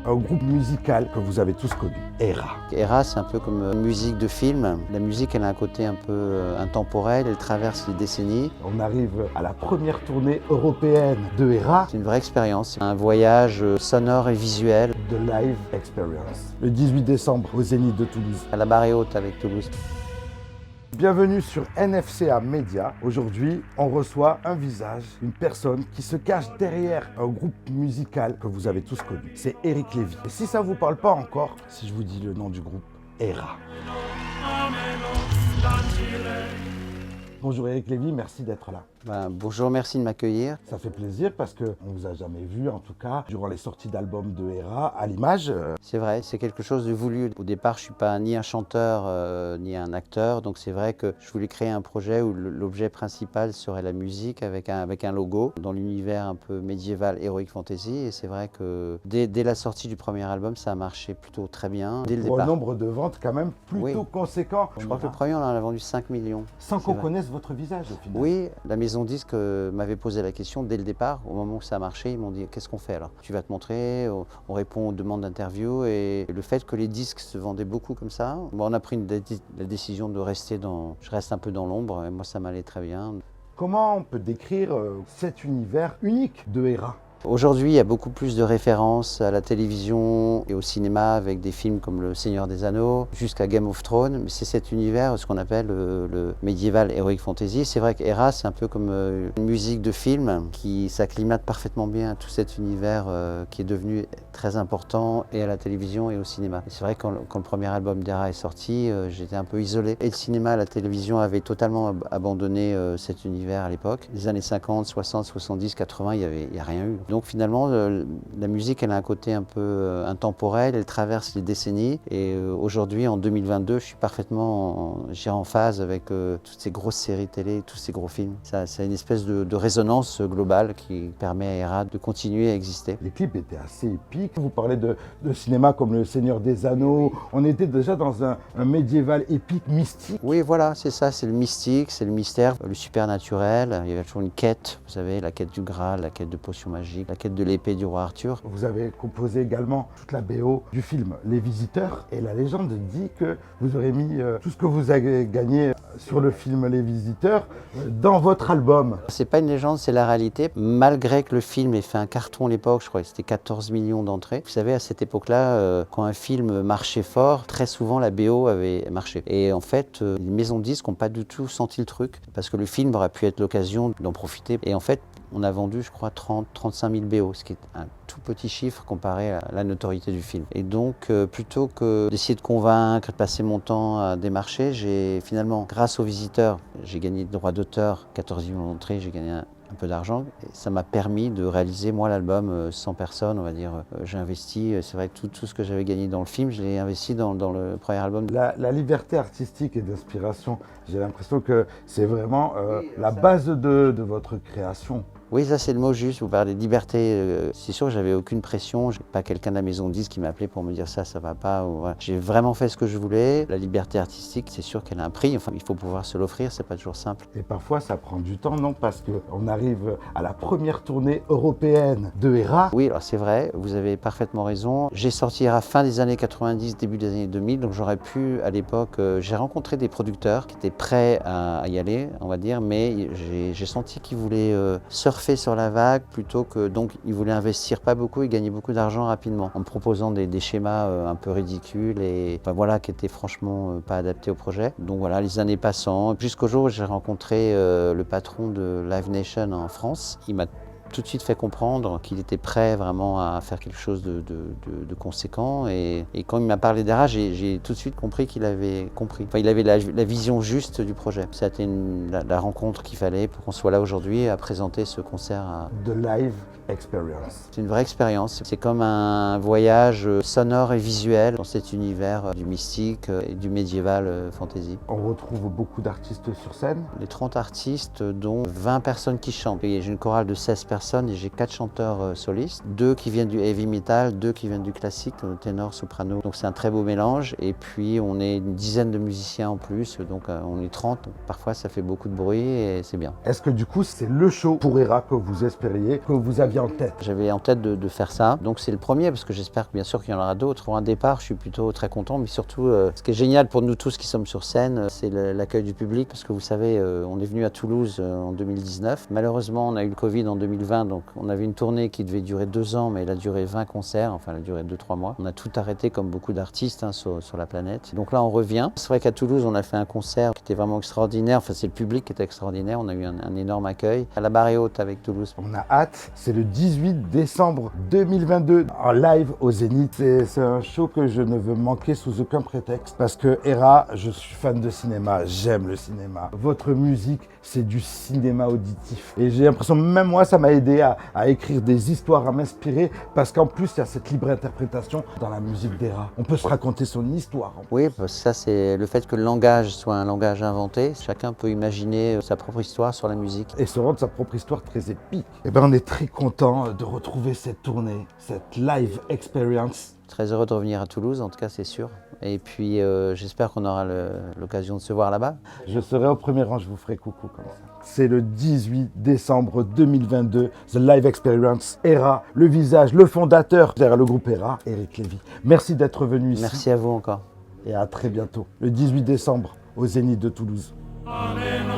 un groupe musical que vous avez tous connu, Era. Era, c'est un peu comme une musique de film. La musique, elle a un côté un peu intemporel, elle traverse les décennies. On arrive à la première tournée européenne de Era. C'est une vraie expérience, c'est un voyage sonore et visuel. The Live Experience. Le 18 décembre au Zénith de Toulouse. À la Marée Haute avec Toulouse. Bienvenue sur NFCA Media. Aujourd'hui, on reçoit un visage, une personne qui se cache derrière un groupe musical que vous avez tous connu. C'est Eric Lévy. Et si ça ne vous parle pas encore, si je vous dis le nom du groupe, Era. Bonjour Eric Lévy, merci d'être là. Bonjour, merci de m'accueillir. Ça fait plaisir parce qu'on ne vous a jamais vu, en tout cas, durant les sorties d'albums de Era, à l'image. C'est vrai, c'est quelque chose de voulu. Au départ, je ne suis pas ni un chanteur ni un acteur, donc c'est vrai que je voulais créer un projet où l'objet principal serait la musique avec un logo dans l'univers un peu médiéval, heroic fantasy. Et c'est vrai que dès la sortie du premier album, ça a marché plutôt très bien. Dès le Pour départ. un nombre de ventes quand même plutôt conséquent. Je crois que le premier, on en a vendu 5 millions. Sans qu'on connaisse votre visage au final. Oui, la maison disque m'avait posé la question dès le départ. Au moment où ça a marché, ils m'ont dit qu'est-ce qu'on fait alors? Tu vas te montrer, on répond aux demandes d'interview, et le fait que les disques se vendaient beaucoup comme ça, on a pris la décision de rester je reste un peu dans l'ombre, et moi ça m'allait très bien. Comment on peut décrire cet univers unique de Era? Aujourd'hui, il y a beaucoup plus de références à la télévision et au cinéma avec des films comme Le Seigneur des Anneaux, jusqu'à Game of Thrones. Mais c'est cet univers, ce qu'on appelle le médiéval heroic fantasy. C'est vrai qu'Era, c'est un peu comme une musique de film qui s'acclimate parfaitement bien à tout cet univers qui est devenu très important et à la télévision et au cinéma. Et c'est vrai que quand le premier album d'Era est sorti, j'étais un peu isolé. Et le cinéma, la télévision avaient totalement abandonné cet univers à l'époque. Les années 50, 60, 70, 80, il n'y a rien eu. Donc finalement, la musique, elle a un côté un peu intemporel, elle traverse les décennies. Et aujourd'hui, en 2022, je suis parfaitement en phase avec toutes ces grosses séries télé, tous ces gros films. Ça a une espèce de résonance globale qui permet à Era de continuer à exister. Les clips étaient assez épiques. Vous parlez de cinéma comme Le Seigneur des Anneaux. On était déjà dans un médiéval épique, mystique. Oui, voilà, c'est ça, c'est le mystique, c'est le mystère, le supernaturel. Il y avait toujours une quête, vous savez, la quête du Graal, la quête de potions magiques, la quête de l'épée du roi Arthur. Vous avez composé également toute la BO du film Les Visiteurs. Et la légende dit que vous aurez mis tout ce que vous avez gagné sur le film Les Visiteurs dans votre album. C'est pas une légende, c'est la réalité. Malgré que le film ait fait un carton à l'époque, je crois que c'était 14 millions d'entrées. Vous savez, à cette époque-là, quand un film marchait fort, très souvent la BO avait marché. Et en fait, les maisons de disques n'ont pas du tout senti le truc, parce que le film aurait pu être l'occasion d'en profiter. Et en fait, on a vendu, je crois, 35 000 BO, ce qui est un tout petit chiffre comparé à la notoriété du film. Et donc, plutôt que d'essayer de convaincre, de passer mon temps à démarcher, j'ai finalement, grâce aux visiteurs, j'ai gagné le droit d'auteur, 14 millions d'entrées, j'ai gagné un peu d'argent. Et ça m'a permis de réaliser, moi, l'album sans personne, on va dire. J'ai investi, c'est vrai que tout ce que j'avais gagné dans le film, je l'ai investi dans le premier album. La liberté artistique et d'inspiration, j'ai l'impression que c'est vraiment la base de votre création. Oui, ça c'est le mot juste, vous parlez de liberté. C'est sûr que j'avais aucune pression, j'ai pas quelqu'un de la maison de disques qui m'appelait pour me dire ça va pas. Voilà. J'ai vraiment fait ce que je voulais. La liberté artistique, c'est sûr qu'elle a un prix, enfin il faut pouvoir se l'offrir, c'est pas toujours simple. Et parfois ça prend du temps, non? Parce qu'on arrive à la première tournée européenne de Era. Oui, alors c'est vrai, vous avez parfaitement raison. J'ai sorti Era fin des années 90, début des années 2000, donc j'aurais pu à l'époque, j'ai rencontré des producteurs qui étaient prêts à y aller, on va dire, mais j'ai senti qu'ils voulaient surfer sur la vague plutôt que, donc ils voulaient investir pas beaucoup et gagner beaucoup d'argent rapidement en me proposant des schémas un peu ridicules et enfin, voilà, qui étaient franchement pas adaptés au projet. Donc voilà, les années passant, jusqu'au jour où j'ai rencontré le patron de Live Nation en France. Il m'a tout de suite fait comprendre qu'il était prêt vraiment à faire quelque chose de conséquent. Et quand il m'a parlé d'Era, j'ai tout de suite compris qu'il avait compris. Enfin, il avait la vision juste du projet. C'était la rencontre qu'il fallait pour qu'on soit là aujourd'hui à présenter ce concert. The Live Experience. C'est une vraie expérience. C'est comme un voyage sonore et visuel dans cet univers du mystique et du médiéval fantasy. On retrouve beaucoup d'artistes sur scène. Les 30 artistes, dont 20 personnes qui chantent. J'ai une chorale de 16 personnes et j'ai 4 chanteurs solistes. 2 qui viennent du heavy metal, 2 qui viennent du classique, ténor, soprano. Donc c'est un très beau mélange. Et puis on est une dizaine de musiciens en plus, donc on est 30. Donc parfois ça fait beaucoup de bruit et c'est bien. Est-ce que du coup c'est le show pour Era que vous espériez, que vous aviez aviez en tête? J'avais en tête de faire ça, donc c'est le premier parce que j'espère bien sûr qu'il y en aura d'autres. Pour un départ, je suis plutôt très content, mais surtout ce qui est génial pour nous tous qui sommes sur scène, c'est l'accueil du public parce que vous savez, on est venu à Toulouse en 2019. Malheureusement, on a eu le Covid en 2020, donc on avait une tournée qui devait durer 2 ans, mais elle a duré 20 concerts, enfin elle a duré 2-3 mois. On a tout arrêté comme beaucoup d'artistes sur la planète. Donc là, on revient. C'est vrai qu'à Toulouse, on a fait un concert qui était vraiment extraordinaire. Enfin, c'est le public qui était extraordinaire. On a eu un énorme accueil. À la Barre Haute avec Toulouse. On a hâte, c'est le 18 décembre 2022 en live au Zénith. C'est un show que je ne veux manquer sous aucun prétexte parce que Hera, je suis fan de cinéma, j'aime le cinéma. Votre musique, c'est du cinéma auditif. Et j'ai l'impression, même moi, ça m'a aidé à écrire des histoires, à m'inspirer parce qu'en plus, il y a cette libre interprétation dans la musique d'Hera. On peut se raconter son histoire. Oui, parce que ça, c'est le fait que le langage soit un langage inventé. Chacun peut imaginer sa propre histoire sur la musique. Et se rendre sa propre histoire très épique. Et ben, on est très content de retrouver cette tournée, cette live experience. Très heureux de revenir à Toulouse, en tout cas, c'est sûr. Et puis, j'espère qu'on aura l'occasion de se voir là-bas. Je serai au premier rang, je vous ferai coucou comme ça. C'est le 18 décembre 2022, The Live Experience, Hera, le visage, le fondateur derrière le groupe Hera, Eric Lévy. Merci d'être venu ici. Merci à vous encore. Et à très bientôt, le 18 décembre, au Zénith de Toulouse. Amen.